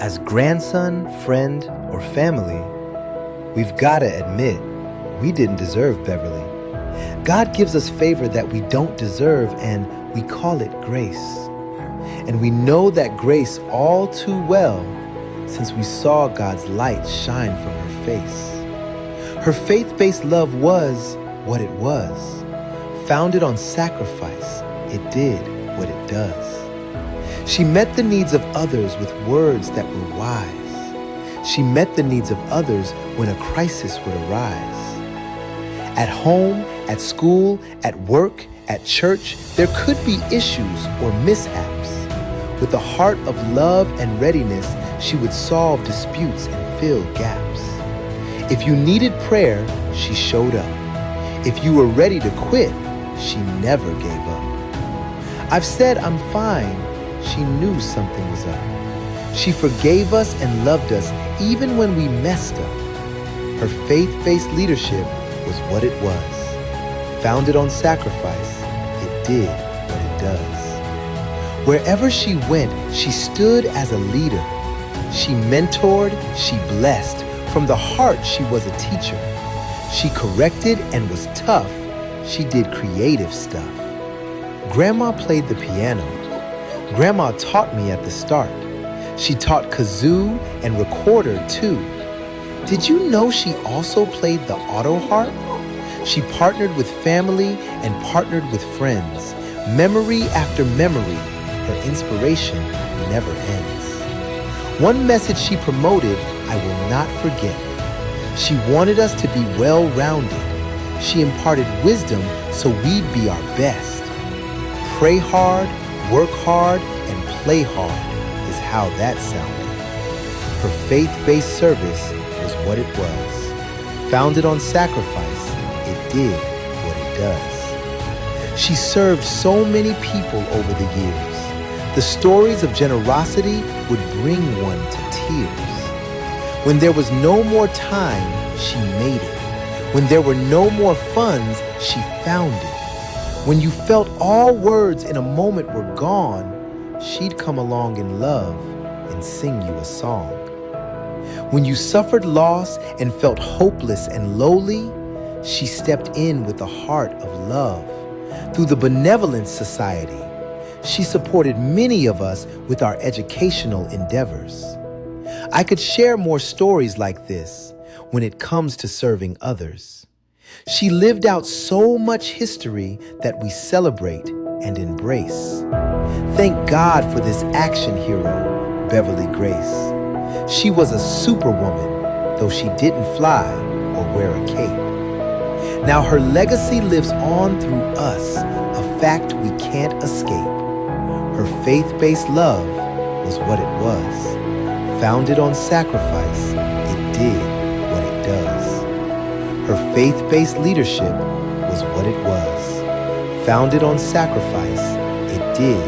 As grandson, friend, or family, we've got to admit, we didn't deserve Beverly. God gives us favor that we don't deserve, and we call it grace. And we know that grace all too well since we saw God's light shine from her face. Her faith-based love was what it was. Founded on sacrifice, it did what it does. She met the needs of others with words that were wise. She met the needs of others when a crisis would arise. At home, at school, at work, at church, there could be issues or mishaps. With a heart of love and readiness, she would solve disputes and fill gaps. If you needed prayer, she showed up. If you were ready to quit, she never gave up. I've said I'm fine. She knew something was up. She forgave us and loved us even when we messed up. Her faith-based leadership was what it was. Founded on sacrifice, it did what it does. Wherever she went, she stood as a leader. She mentored, she blessed. From the heart, she was a teacher. She corrected and was tough. She did creative stuff. Grandma played the piano. Grandma taught me at the start. She taught kazoo and recorder too. Did you know she also played the auto harp? She partnered with family and partnered with friends. Memory after memory, her inspiration never ends. One message she promoted, I will not forget. She wanted us to be well-rounded. She imparted wisdom so we'd be our best. Pray hard, work hard, and play hard is how that sounded. Her faith-based service was what it was. Founded on sacrifice, it did what it does. She served so many people over the years. The stories of generosity would bring one to tears. When there was no more time, she made it. When there were no more funds, she found it. When you felt all words in a moment were gone, she'd come along in love and sing you a song. When you suffered loss and felt hopeless and lowly, she stepped in with a heart of love. Through the Benevolence Society, she supported many of us with our educational endeavors. I could share more stories like this when it comes to serving others. She lived out so much history that we celebrate and embrace. Thank God for this action hero, Beverly Grace. She was a superwoman, though she didn't fly or wear a cape. Now her legacy lives on through us, a fact we can't escape. Her faith-based love was what it was. Founded on sacrifice, it did what it does. Her faith-based leadership was what it was. Founded on sacrifice, it did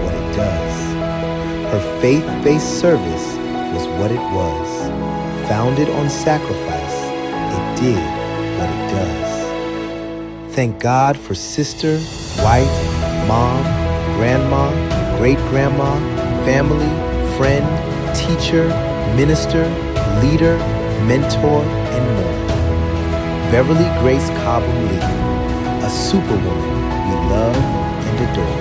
what it does. Her faith-based service was what it was. Founded on sacrifice, it did what it does. Thank God for sister, wife, mom, grandma, great-grandma, family, friend, teacher, minister, leader, mentor, and more. Beverly Grace Cobham Lee, a superwoman we love and adore.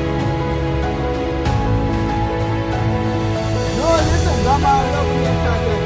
No, listen, Grandma Beverly Lee.